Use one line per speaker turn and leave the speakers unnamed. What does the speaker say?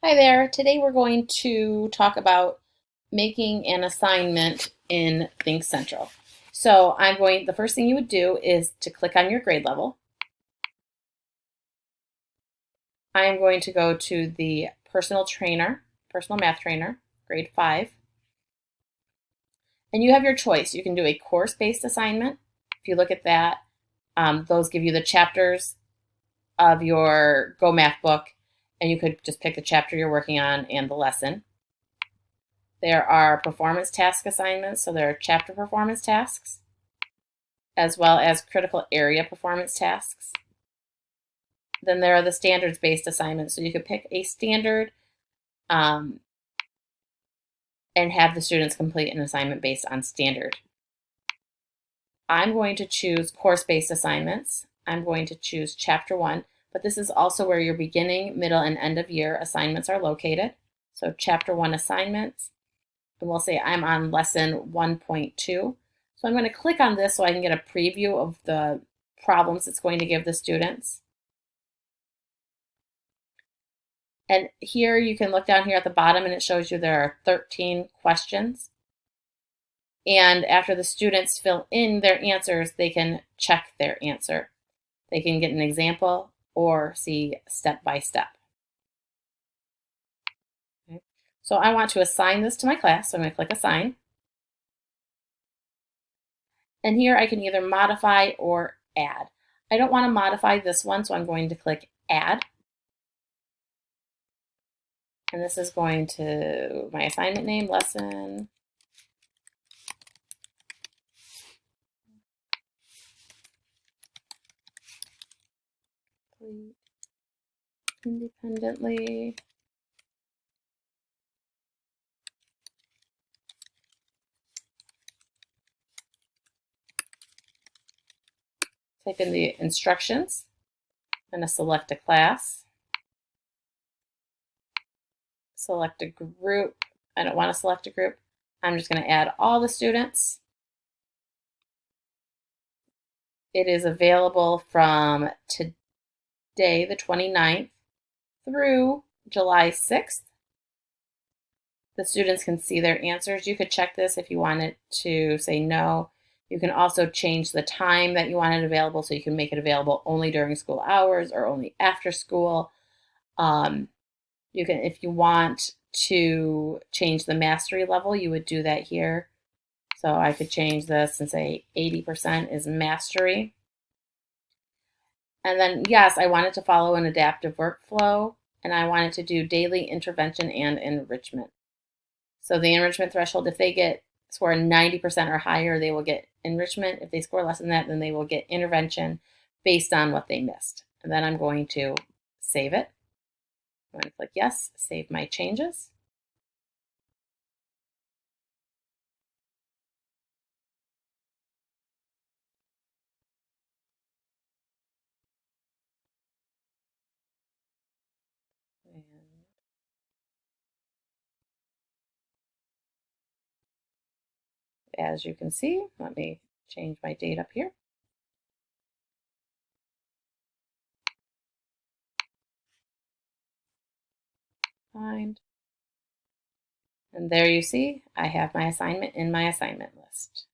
Hi there. Today we're going to talk about making an assignment in Think Central. So the first thing you would do is to click on your grade level. I am going to go to the personal math trainer, grade 5. And you have your choice. You can do a course-based assignment. If you look at that, those give you the chapters of your Go Math book, and you could just pick the chapter you're working on and the lesson. There are performance task assignments, so there are chapter performance tasks, as well as critical area performance tasks. Then there are the standards-based assignments, so you could pick a standard and have the students complete an assignment based on standard. I'm going to choose course-based assignments. I'm going to choose chapter 1, but this is also where your beginning, middle, and end of year assignments are located. So chapter 1 assignments. And we'll say I'm on lesson 1.2. So I'm going to click on this so I can get a preview of the problems it's going to give the students. And here you can look down here at the bottom and it shows you there are 13 questions. And after the students fill in their answers, they can check their answer. They can get an example or see step by step. Okay. So I want to assign this to my class, so I'm going to click Assign. And here I can either modify or add. I don't want to modify this one, so I'm going to click Add. And this is going to my assignment name, lesson. Independently. Type in the instructions. I'm going to select a class. Select a group. I don't want to select a group. I'm just going to add all the students. It is available from today, the 29th, through July 6th. The students can see their answers. You could check this if you wanted to say no. You can also change the time that you want it available, so you can make it available only during school hours or only after school. You can, if you want to change the mastery level, you would do that here. So I could change this and say 80% is mastery. And then, yes, I wanted to follow an adaptive workflow, and I wanted to do daily intervention and enrichment. So the enrichment threshold, if they score 90% or higher, they will get enrichment. If they score less than that, then they will get intervention based on what they missed. And then I'm going to save it. I'm going to click yes, save my changes. And as you can see, let me change my date up here. Find. And there you see, I have my assignment in my assignment list.